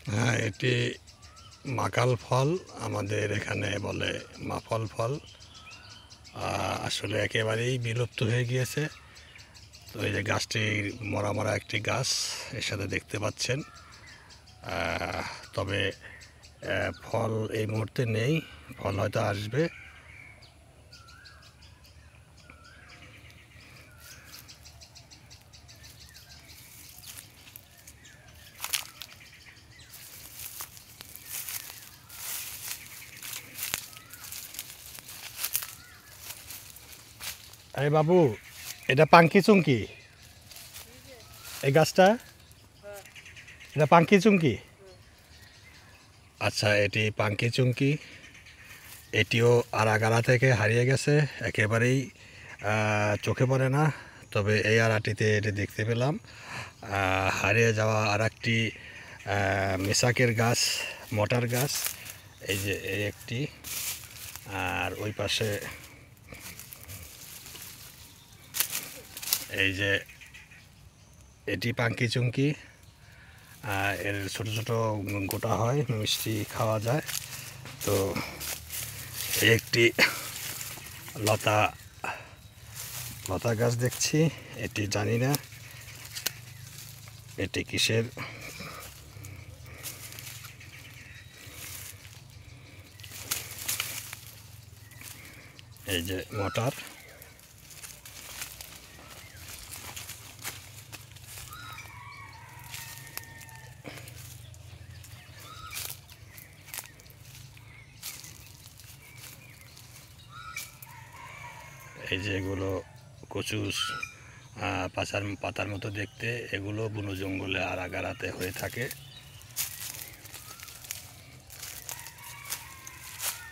হ্যাঁ, এটি মাকাল ফল, আমাদের এখানে বলে মাফল ফল। আসলে একেবারেই বিলুপ্ত হয়ে গিয়েছে। তো এই যে গাছটি মরা মরা একটি গাছ এর সাথে দেখতে পাচ্ছেন। তবে ফল এই মুহূর্তে নেই, ফল হয়তো আসবে। আরে বাবু, এটা পাঙ্কি চুঙ্কি, এই গাছটা এটা পাঙ্কি চুঙ্কি। আচ্ছা, এটি পাঙ্কি চুঙ্কি। এটিও আরাগারা থেকে হারিয়ে গেছে, একেবারেই চোখে পড়ে না। তবে এই আড়াটিতে এটি দেখতে পেলাম। হারিয়ে যাওয়া আর একটি মেসাকের গাছ, মটার গাছ। এই যে এই একটি, আর ওই পাশে এই যে এটি পাঙ্কি চুঙ্কি। এর ছোট ছোট গোটা হয়, মিষ্টি খাওয়া যায়। তো একটি লতা লতা গাছ দেখছি, এটি জানি না এটি কিসের। এই যে মটার, এই যে এগুলো কচু পাতার মতো দেখতে, এগুলো বন জঙ্গলে আরাগারাতে হয়ে থাকে।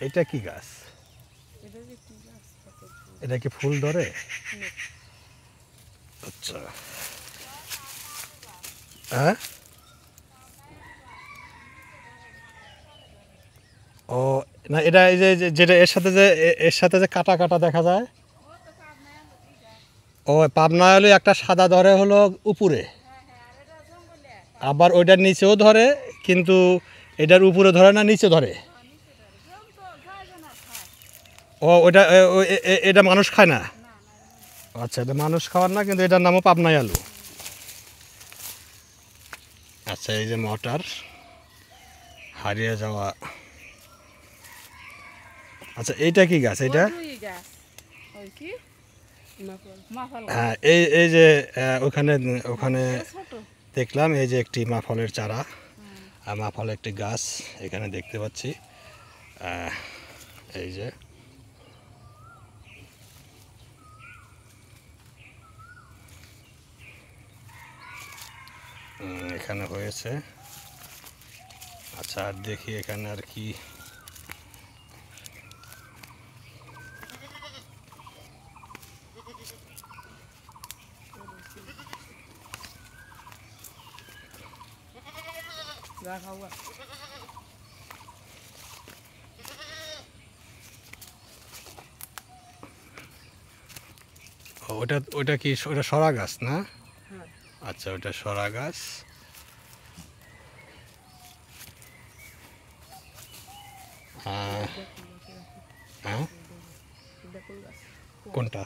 এটা কি গাছ? এটা কি ফুল ধরে? আচ্ছা, হ্যাঁ। ও না, এটা এই যে যেটা এর সাথে যে কাটা কাটা দেখা যায়, ও পাবনা হলে একটা সাদা ধরে হলো উপরে, আবার ওইটার নিচেও ধরে, কিন্তু এটার উপরে ধরে না, নিচে ধরে। ও ওইটা এটা মানুষ খায় না? আচ্ছা, এটা মানুষ খাওয়ার না, কিন্তু এটার নামও পাবনাই আলু। আচ্ছা, এই যে মটার, হারিয়ে যাওয়া। আচ্ছা, এইটা কি গাছ? এটা হ্যাঁ, এই এই যে ওখানে ওখানে দেখলাম এই যে একটি মাফলের চারা, মাফল একটি গাছ এখানে দেখতে পাচ্ছি। এই যে এখানে হয়েছে। আচ্ছা, আর দেখি এখানে আর কি। ওটা ওটা কি, ওটা সরা গাছ না? আচ্ছা, ওটা সরা গাছ। হ্যাঁ, কোনটা?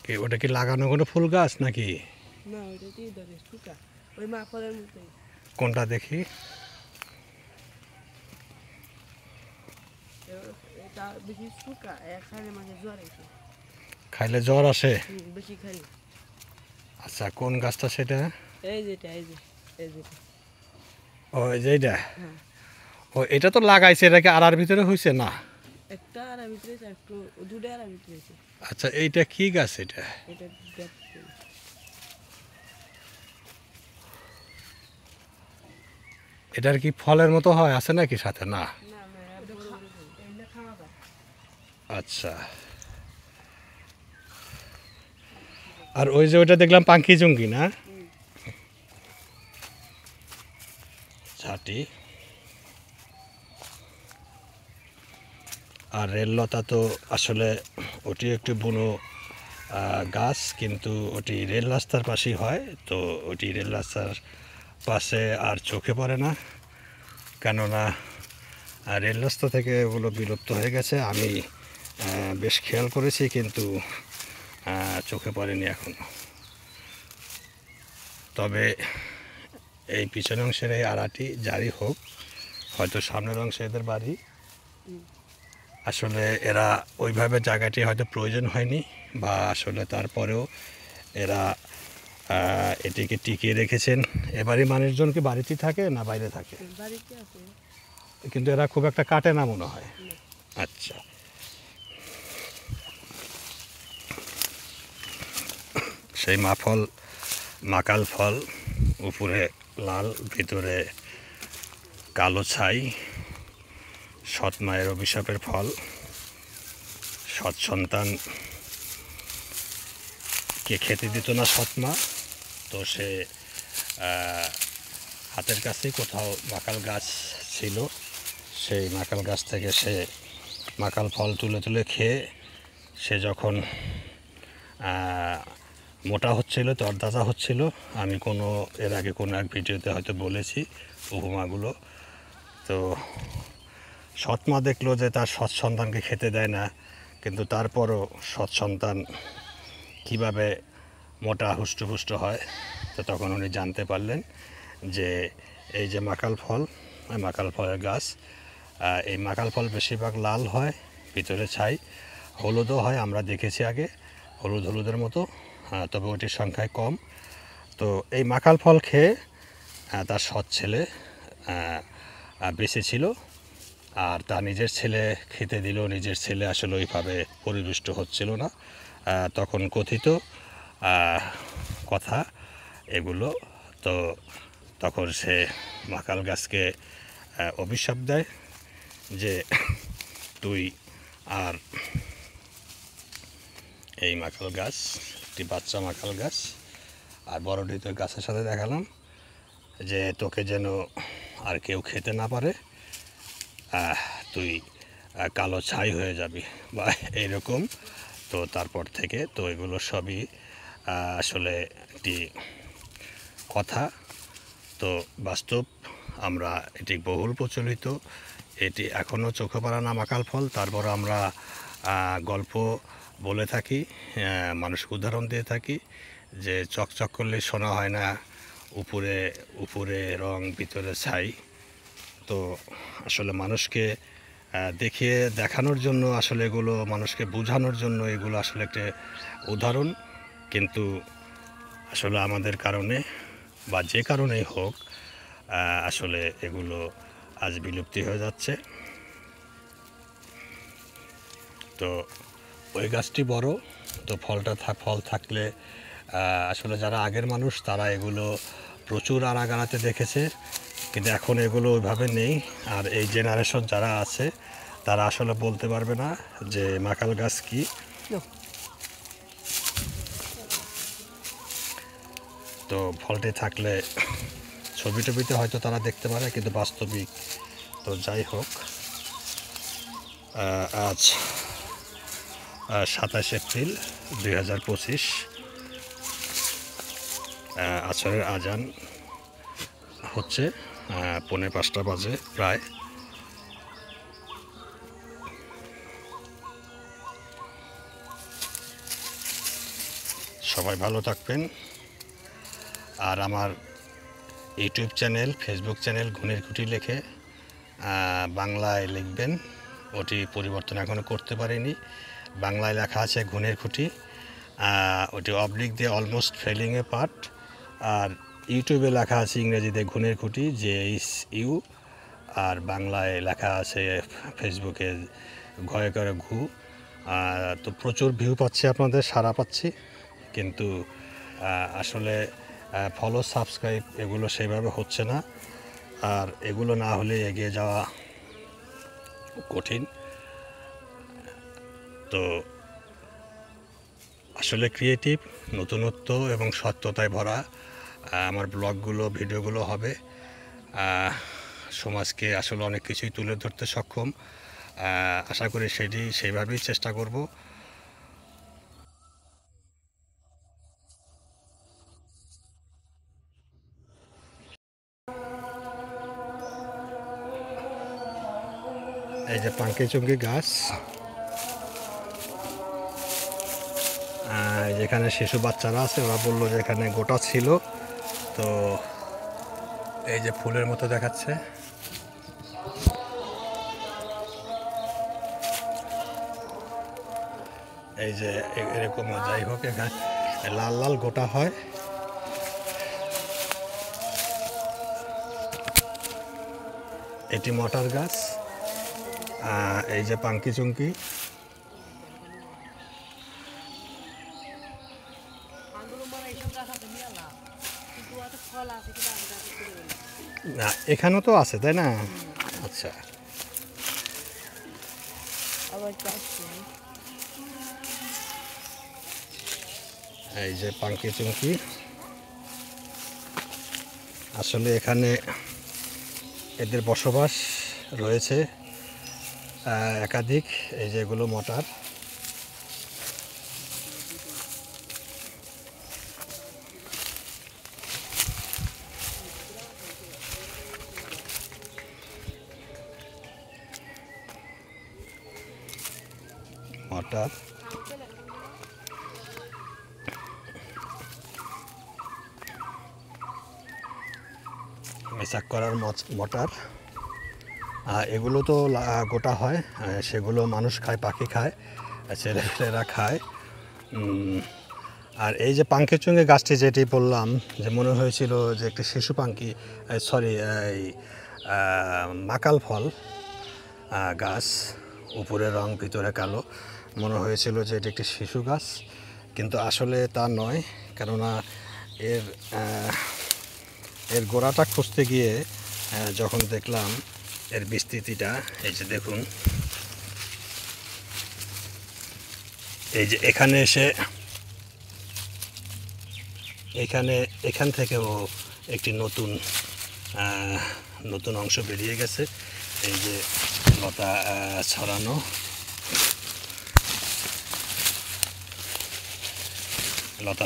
কি ওটা কি লাগানো কোনো ফুল গাছ নাকি? কোনটা দেখি? খাইলে জ্বর আসে? আচ্ছা, কোন গাছটা সেটা? ও, এই যে এইটা। ও, এটা তো লাগাইছে, এটাকে আড়ার ভিতরে হয়েছে না? আচ্ছা, এইটা কি গাছ? এটা এটার কি ফলের মতো হয় আছে নাকি সাথে? না। আচ্ছা, আর ওই যে ওইটা দেখলাম পাঙ্কি চুঙ্গি না? ঝাঁটি। আর রেললতা তো আসলে ওটি একটি বুনো গাছ, কিন্তু ওটি রেল রাস্তার পাশেই হয়। তো ওটি রেল রাস্তার পাশে আর চোখে পড়ে না, কেননা রেল রাস্তা থেকে ওগুলো বিলুপ্ত হয়ে গেছে। আমি বেশ খেয়াল করেছি, কিন্তু চোখে পড়েনি এখন। তবে এই পিছনের অংশের এই আড়াটি জারি হোক, হয়তো সামনের অংশে এদের বাড়ি, আসলে এরা ওইভাবে জায়গাটি হয়তো প্রয়োজন হয়নি, বা আসলে তারপরেও এরা এটিকে টিকিয়ে রেখেছেন। এবারে মানুষজন কি বাড়িতেই থাকে না বাইরে থাকে? কিন্তু এরা খুব একটা কাটে না মনে হয়। আচ্ছা, সেই মাকাল ফল, উপরে লাল, ভিতরে কালো ছাই, সৎ মায়ের অভিশাপের ফল। সৎ সন্তানকে খেতে দিত না সৎ মা, তো সে হাতের কাছেই কোথাও মাকাল গাছ ছিল, সেই মাকাল গাছ থেকে সে মাকাল ফল তুলে তুলে খেয়ে সে যখন মোটা হচ্ছিল, তরতাজা হচ্ছিল, আমি এর আগে কোনো এক ভিডিওতে হয়তো বলেছি উপমাগুলো। তো সৎ মা দেখলো যে তার সৎ সন্তানকে খেতে দেয় না, কিন্তু তারপরও সৎ সন্তান কীভাবে মোটা হুষ্টপুষ্ট হয়, তো তখন উনি জানতে পারলেন যে এই যে মাকাল ফলের গাছ, এই মাকাল ফল বেশিরভাগ লাল হয়, ভিতরে ছাই, হলুদও হয়, আমরা দেখেছি আগে হলুদের মতো, তবে ওটির সংখ্যায় কম। তো এই মাকাল ফল খেয়ে তার সৎ ছেলে বেঁচে ছিল, আর তার নিজের ছেলে খেতে দিল, নিজের ছেলে আসলে ওইভাবে পরিপুষ্ট হচ্ছিল না। তখন কথিত কথা এগুলো, তো তখন সে মাকাল গাছকে অভিশাপ দেয় যে তুই আর এই মাকাল গাছ, একটি বাচ্চা মাকাল গাছ, আর বড়টি তো গাছের সাথে দেখালাম যে তোকে যেন আর কেউ খেতে না পারে, তুই কালো ছাই হয়ে যাবি বা এইরকম। তো তারপর থেকে তো এগুলো সবই আসলে একটি কথা, তো বাস্তব, আমরা এটি বহুল প্রচলিত, এটি এখনও চোখে পড়া না মাকাল ফল। তারপর আমরা গল্প বলে থাকি, মানুষকে উদাহরণ দিয়ে থাকি যে চকচক করলে শোনা হয় না, উপরে রং, ভিতরে ছাই। তো আসলে মানুষকে দেখানোর জন্য, আসলে এগুলো মানুষকে বোঝানোর জন্য এগুলো আসলে একটা উদাহরণ, কিন্তু আসলে আমাদের কারণে বা যে কারণেই হোক আসলে এগুলো আজ বিলুপ্তি হয়ে যাচ্ছে। তো ওই গাছটি বড়, তো ফল থাকলে আসলে যারা আগের মানুষ তারা এগুলো প্রচুর আনাগানাতে দেখেছে, কিন্তু এখন এগুলো ওইভাবে নেই। আর এই জেনারেশন যারা আছে তারা আসলে বলতে পারবে না যে মাকাল গাছ কি। তো ফলটি থাকলে ছবিতে হয়তো তারা দেখতে পারে, কিন্তু বাস্তবিক। তো যাই হোক, আজ 27 এপ্রিল 2025, আসরের আজান হচ্ছে, 4:45 বাজে প্রায়। সবাই ভালো থাকবেন, আর আমার ইউটিউব চ্যানেল, ফেসবুক চ্যানেল ঘুনের খুঁটি লিখে বাংলায় লিখবেন, ওটি পরিবর্তন এখনও করতে পারিনি। বাংলায় লেখা আছে ঘুনের খুঁটি, ওটি অবলিক দিয়ে অলমোস্ট ফেলিং এ পার্ট, আর ইউটিউবে লেখা আছে ইংরেজিতে ঘুনের খুঁটি JSU, আর বাংলায় লেখা আছে ফেসবুকে ঘরে ঘরে ঘু। তো প্রচুর ভিউ পাচ্ছি, আপনাদের সাড়া পাচ্ছি, কিন্তু আসলে ফলো, সাবস্ক্রাইব এগুলো সেভাবে হচ্ছে না, আর এগুলো না হলে এগিয়ে যাওয়া কঠিন। তো আসলে ক্রিয়েটিভ, নতুনত্ব এবং সত্যতায় ভরা আমার ব্লগগুলো, ভিডিওগুলো হবে। সমাজকে আসলে অনেক কিছুই তুলে ধরতে সক্ষম, আশা করি সেইভাবেই চেষ্টা করব। এই যে পাঙ্কি চুঙ্কি গাছ, যেখানে শিশু বাচ্চারা আছে ওরা বললো যে এখানে গোটা ছিল। তো এই যে ফুলের মতো দেখাচ্ছে। এই যে এরকম, যাই হোক, এখানে লাল লাল গোটা হয়। এটি মটার গাছ, এই যে পাঙ্কি চুঙ্কি। না, এখানেও তো আছে, তাই না? আচ্ছা, এই যে পাঙ্কি চুঙ্কি। আসলে এখানে এদের বসবাস রয়েছে একাধিক। এই যে এগুলো মটার। মটার, মেসাক করার মটার। এগুলো তো গোটা হয়, সেগুলো মানুষ খায়, পাখি খায়, ছেলেপেলেরা খায়। আর এই যে পাঙ্কি চুঙ্গি গাছটি যেটি বললাম যে মনে হয়েছিল যে একটি শিশু পাঙ্কি, সরি, এই মাকাল ফল গাছ, উপরে রং ভিতরে কালো, মনে হয়েছিল যে এটি একটি শিশু গাছ, কিন্তু আসলে তা নয়। কেননা এর গোড়াটা খুঁজতে গিয়ে যখন দেখলাম এর বিস্তৃতিটা, এই যে দেখুন, এই যে এখানে এসে এখান থেকেও একটি নতুন অংশ বেরিয়ে গেছে। এই যে লতা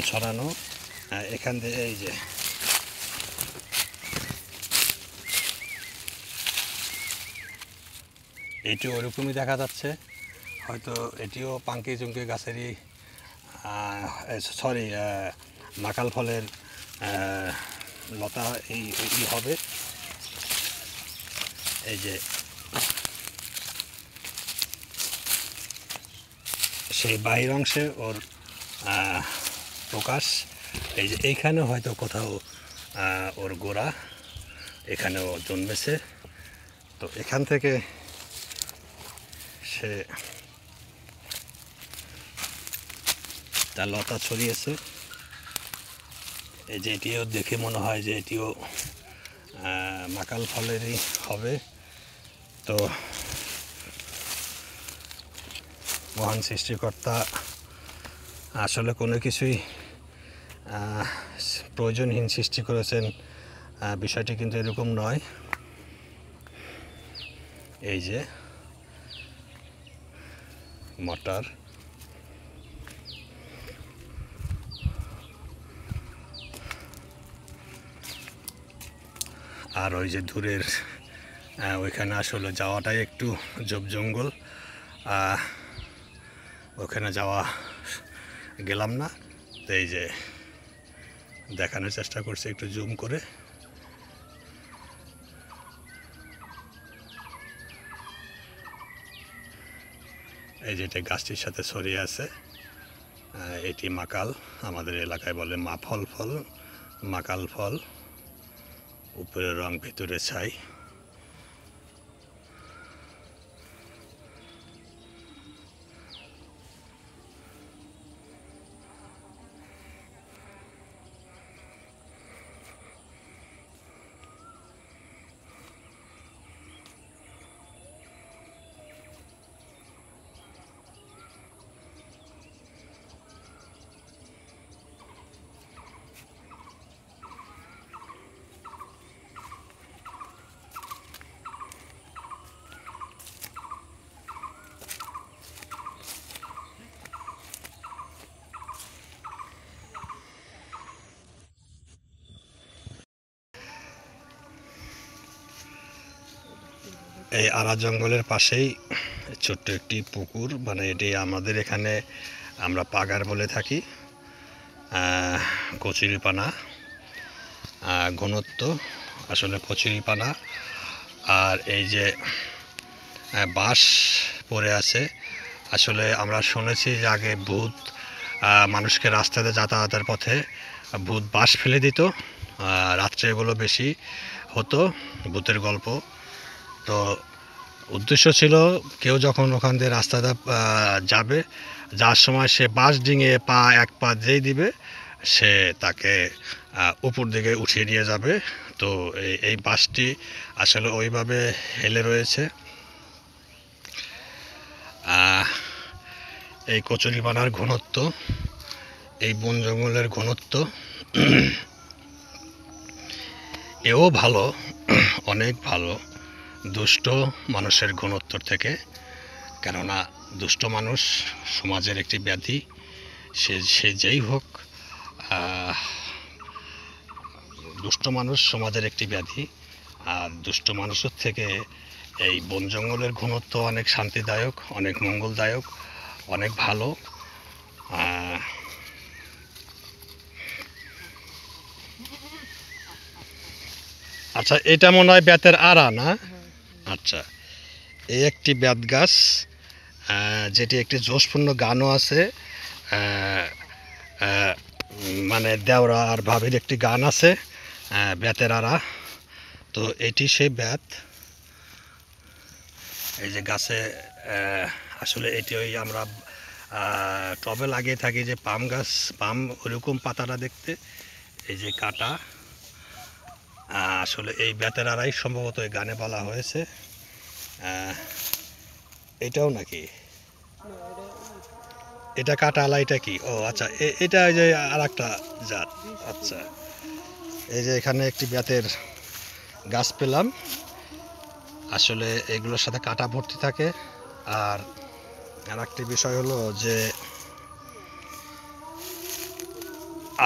ছড়ানো, এখান থেকে এই যে এটিও ওরকমই দেখা যাচ্ছে। হয়তো এটিও পাঙ্কি চুঙ্কি গাছেরই, সরি, মাকাল ফলের লতা এই হবে। এই যে সেই বাহির অংশে ওর প্রকাশ। এই যে এইখানে হয়তো কোথাও ওর গোড়া এখানেও জন্মেছে। তো এখান থেকে সে তার লতা ছড়িয়েছে। এই যে এটিও দেখে মনে হয় যে এটিও মাকাল ফলেরই হবে। তো মহান সৃষ্টিকর্তা আসলে কোনো কিছুই প্রয়োজনহীন সৃষ্টি করেছেন, বিষয়টি কিন্তু এরকম নয়। এই যে মটার, আর ওই যে দূরের ওইখানে আসলে যাওয়াটাই একটু ঝোপ জঙ্গল, ওখানে গেলাম না। তো এই যে দেখানোর চেষ্টা করছি একটু জুম করে। এই যে এটা গাছটির সাথে ছড়িয়ে আছে, এটি মাকাল, আমাদের এলাকায় বলে মাকাল ফল, উপরে রং ভিতরে ছাই। এই আরা জঙ্গলের পাশেই ছোট্ট একটি পুকুর, মানে এটি আমাদের এখানে আমরা পাগার বলে থাকি। কচুরিপানা ঘনত্ব আসলে কচুরিপানা, আর এই যে বাঁশ পড়ে আছে। আসলে আমরা শুনেছি যে আগে ভূত মানুষকে রাস্তাতে যাতায়াতের পথে ভূত বাঁশ ফেলে দিত, রাত্রে এগুলো বেশি হতো ভূতের গল্প। তো উদ্দেশ্য ছিল কেউ যখন ওখান দিয়ে রাস্তাটা যাবে, যার সময় সে বাঁশ ডিঙিয়ে এক পা যেই দিবে সে তাকে উপর দিকে উঠিয়ে নিয়ে যাবে। তো এই বাঁশটি আসলে ওইভাবে হেলে রয়েছে। এই কচুরিপানার ঘনত্ব, এই বন জঙ্গলের ঘনত্ব এও ভালো, অনেক ভালো দুষ্ট মানুষের ঘনত্বর থেকে। কেননা দুষ্ট মানুষ সমাজের একটি ব্যাধি, সে যেই হোক, দুষ্ট মানুষ সমাজের একটি ব্যাধি। আর দুষ্ট মানুষের থেকে এই বন জঙ্গলের ঘনত্ব অনেক শান্তিদায়ক, অনেক মঙ্গলদায়ক, অনেক ভালো। আচ্ছা, এটা মনে হয় বেতের আড়া না? আচ্ছা, এই একটি বেত গাছ, যেটি একটি জোশপূর্ণ গানও আছে। মানে দেওরা আর ভাবির একটি গান আছে, বেতের আড়া। তো এটি সেই বেত, এই যে গাছে আসলে এটি ওই আমরা টবে লাগিয়ে থাকি যে পাম গাছ, পাম ওরকম পাতাটা দেখতে। এই যে কাটা, আসলে এই বেতের আড়াই সম্ভবত এই গানে বলা হয়েছে। এটাও নাকি? এটা কাটা আলা, এটা কি? ও আচ্ছা, এটা ওই যে আর একটা জাত। আচ্ছা, এই যে এখানে একটি বেতের গাছ পেলাম। আসলে এগুলোর সাথে কাটা ভর্তি থাকে। আর একটি বিষয় হলো যে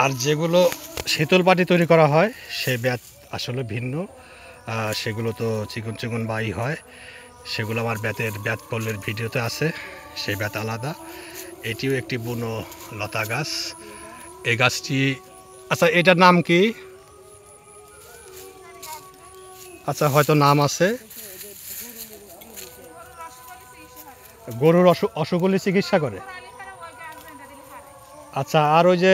আর যেগুলো শীতল পাটি তৈরি করা হয় সে বেত আসলে ভিন্ন, সেগুলো তো চিকন চিকন বাই হয়, সেগুলো আমার বেত পল্লের ভিডিওতে আছে, সেই বেত আলাদা। এটিও একটি বুনো লতা গাছ। এই গাছটি, আচ্ছা এটার নাম কি? আচ্ছা, হয়তো নাম আছে। গরুর অসুখ হলে চিকিৎসা করে। আচ্ছা, আর ওই যে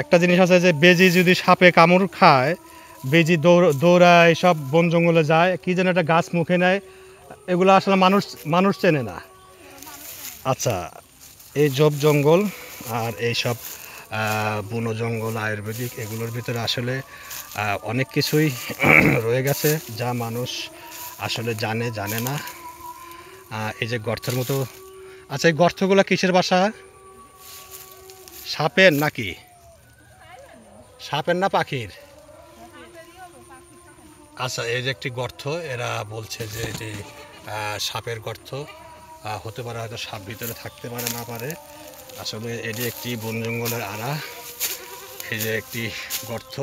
একটা জিনিস আছে যে বেজি যদি সাপে কামড় খায়, বেজি দৌড়ায়, সব বন জঙ্গলে যায়, কি যেন একটা গাছ মুখে নেয়, এগুলো আসলে মানুষ চেনে না। আচ্ছা, এই জব জঙ্গল আর এইসব বন জঙ্গল আয়ুর্বেদিক এগুলোর ভিতরে আসলে অনেক কিছুই রয়ে গেছে যা মানুষ আসলে জানে না। এই যে গর্তের মতো, আচ্ছা এই গর্তগুলো কিসের বাসা? সাপের নাকি? সাপের না পাখির? আচ্ছা, এই যে একটি গর্ত, এরা বলছে যে এটি সাপের গর্ত হতে পারে, হয়তো সাপ ভিতরে থাকতে পারে না পারে। আসলে এটি একটি বন জঙ্গলের আড়া। এই যে একটি গর্ত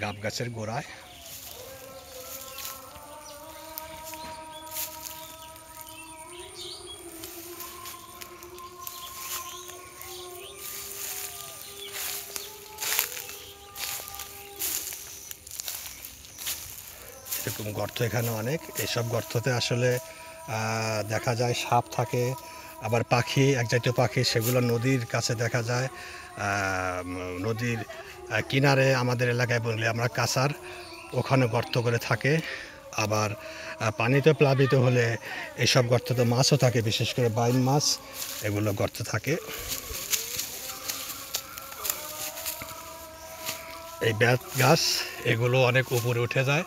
গাব গাছের গোড়ায়। এরকম গর্ত এখানে অনেক। এইসব গর্ততে আসলে দেখা যায় সাপ থাকে, আবার পাখি, এক জাতীয় পাখি, সেগুলো নদীর কাছে দেখা যায়। নদীর কিনারে আমাদের এলাকায় বললে আমরা কাছার, ওখানে গর্ত করে থাকে। আবার পানিতে প্লাবিত হলে এইসব গর্ততে মাছও থাকে, বিশেষ করে বাইন মাছ, এগুলো গর্ত থাকে। এই বেত গাছ এগুলো অনেক উপরে উঠে যায়,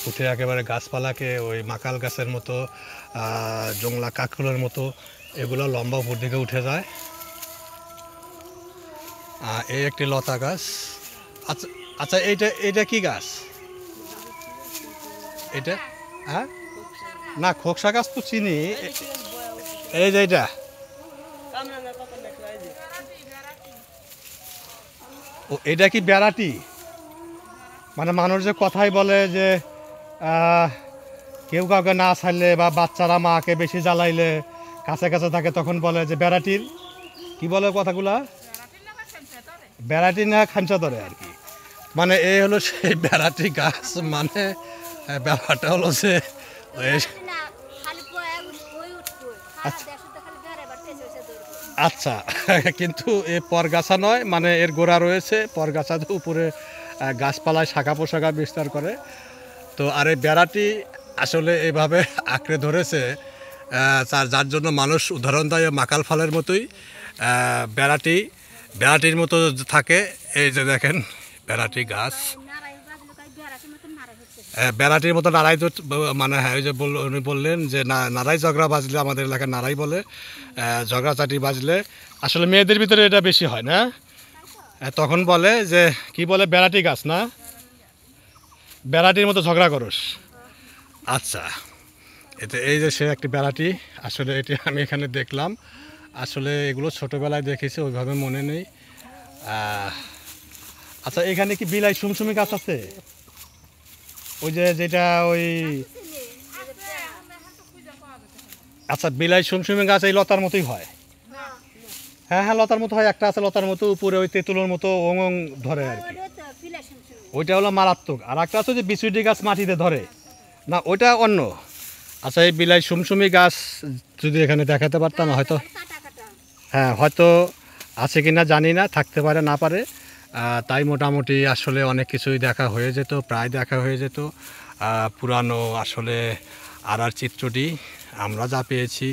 উঠে একেবারে গাছপালাকে ওই মাকাল গাছের মতো, জংলা কাকুলের মতো এগুলো লম্বা উপর দিকে উঠে যায়। এই একটি লতা গাছ। আচ্ছা আচ্ছা, এইটা কি গাছ? এটা হ্যাঁ, না খোকসা গাছ তো চিনি। এই যে এটা, ও এটা কি বেড়াটি? মানে মানুষ যে কথাই বলে যে আহ, কেউ কাউকে না ছাড়লে বা বাচ্চারা মাকে বেশি জ্বালাইলে কাছে কাছে থাকে তখন বলে যে বেড়াটির কি বলে কথাগুলা বেড়াটি না খাঞ্চা ধরে আর কি। মানে এই হলো সেই বেড়াটি গাছ। মানে ব্যাপারটা হলো যে ওই- আচ্ছা কিন্তু এ পরগাছা নয়, মানে এর গোড়া রয়েছে, পরগাছা উপরে গাছপালায় শাখা পোশাখা বিস্তার করে। তো আর এই বেড়াটি আসলে এভাবে আঁকড়ে ধরেছে, যার জন্য মানুষ উদাহরণ দেয় মাকাল ফালের মতোই বেড়াটির মতো থাকে। এই যে দেখেন বেড়াটি গাছ, বেড়াটির মতো নাড়াই তো মানে হ্যাঁ ওই যে উনি বললেন যে নাড়াই ঝগড়া বাজলে, আমাদের এলাকায় নাড়াই বলে, ঝগড়াচাটি বাজলে আসলে মেয়েদের ভিতরে এটা বেশি হয় না। তখন বলে যে কি বলে বেড়াটি গাছ না, বেড়াটির মতো ঝগড়া করস। আচ্ছা, এতে এই যে সে একটি বেড়াটি, আসলে এটি আমি এখানে দেখলাম। আসলে এগুলো ছোটোবেলায় দেখেছি, ওইভাবে মনে নেই। আচ্ছা, এখানে কি বিলাই সুমসুমি গাছ আছে? ওই যে যেটা ওই আচ্ছা, বিলাই সুমসুমি গাছ এই লতার মতোই হয়? হ্যাঁ হ্যাঁ, লতার মতো হয়, একটা আছে লতার মতো, উপরে ওই তেঁতুলের মতো ওং ওং ধরে আর কি। ওইটা হলো মারাত্মক। আর একটা আছে যে বিচুটি গাছ মাটিতে ধরে না, ওইটা অন্য। আচ্ছা, এই বিলাই সুমসুমি গাছ যদি এখানে দেখাতে পারতাম হয়তো, হ্যাঁ হয়তো আছে কি না জানি না, থাকতে পারে না পারে। তাই মোটামুটি আসলে অনেক কিছুই দেখা হয়ে যেত, প্রায় দেখা হয়ে যেত। পুরানো আসলে আর চিত্রটি আমরা যা পেয়েছি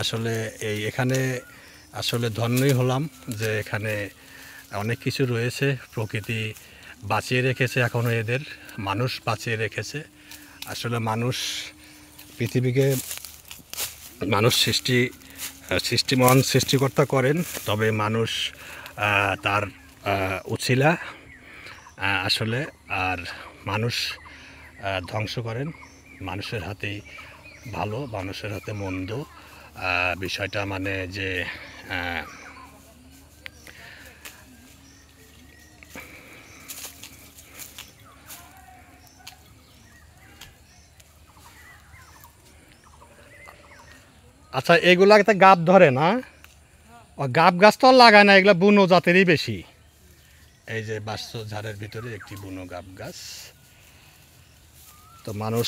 আসলে এখানে আসলে ধন্যই হলাম যে এখানে অনেক কিছু রয়েছে, প্রকৃতি বাঁচিয়ে রেখেছে, এখনও এদের মানুষ বাঁচিয়ে রেখেছে। আসলে মানুষ পৃথিবীকে মানুষ সৃষ্টিমহান সৃষ্টিকর্তা করেন, তবে মানুষ তার উছিলা আসলে, আর মানুষ ধ্বংস করেন। মানুষের হাতেই ভালো, মানুষের হাতে মন্দ। বিষয়টা মানে যে আচ্ছা, এগুলা একটা গাব ধরে না? ও গাব গাছ তো আর লাগায় না, এগুলো বুনো জাতেরই বেশি। এই যে বাস্ত ঝাড়ের ভিতরে একটি বুনো গাব গাছ। তো মানুষ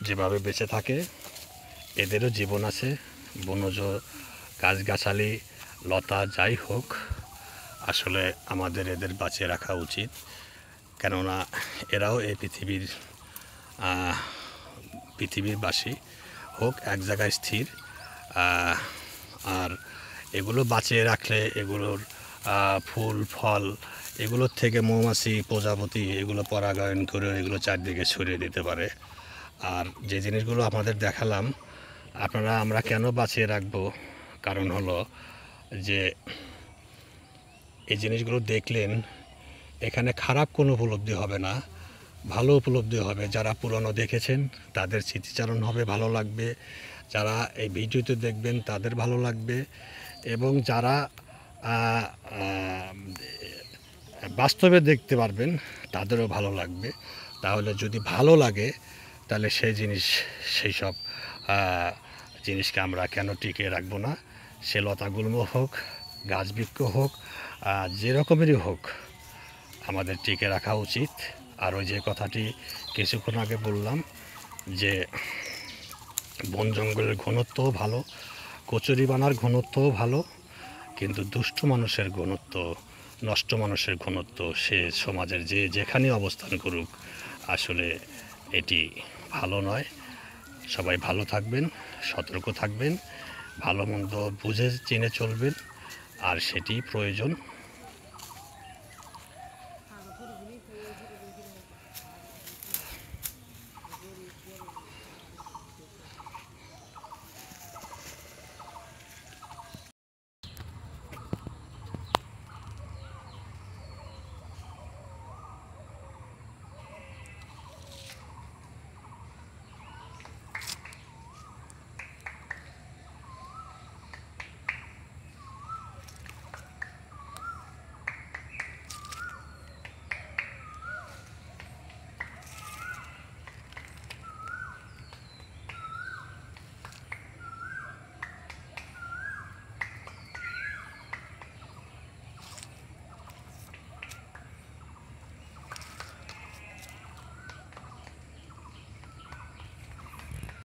যেভাবে বেঁচে থাকে এদেরও জীবন আছে। বনজ গাছগাছালি লতা যাই হোক, আসলে আমাদের এদের বাঁচিয়ে রাখা উচিত। কেননা এরাও এই পৃথিবীরবাসী, হোক এক জায়গায় স্থির। আর এগুলো বাঁচিয়ে রাখলে এগুলোর ফুল ফল এগুলোর থেকে মৌমাছি প্রজাপতি এগুলো পরাগায়ন করে এগুলো চারদিকে ছড়িয়ে দিতে পারে। আর যে জিনিসগুলো আপনাদের দেখালাম, আমরা কেন বাঁচিয়ে রাখবো, কারণ হলো যে এই জিনিসগুলো দেখলেন এখানে খারাপ কোনো উপলব্ধি হবে না, ভালো উপলব্ধি হবে। যারা পুরনো দেখেছেন তাদের স্মৃতিচারণ হবে, ভালো লাগবে। যারা এই ভিডিওতে দেখবেন তাদের ভালো লাগবে, এবং যারা বাস্তবে দেখতে পারবেন তাদেরও ভালো লাগবে। তাহলে যদি ভালো লাগে তাহলে সেই সব জিনিসকে আমরা কেন টিকিয়ে রাখবো না? সে লতাগুল্ম হোক, গাছবৃক্ষ হোক, যে রকমেরই হোক, আমাদের টিকে রাখা উচিত। আর ওই যে কথাটি কিছুক্ষণ আগে বললাম যে বন জঙ্গলের ঘনত্বও ভালো, কচুরিপানার ঘনত্বও ভালো, কিন্তু দুষ্ট মানুষের ঘনত্ব, নষ্ট মানুষের ঘনত্ব, সে সমাজের যেখানে অবস্থান করুক, আসলে এটি ভালো নয়। সবাই ভালো থাকবেন, সতর্ক থাকবেন, ভালো মন্দ বুঝে চিনে চলবেন, আর সেটি প্রয়োজন।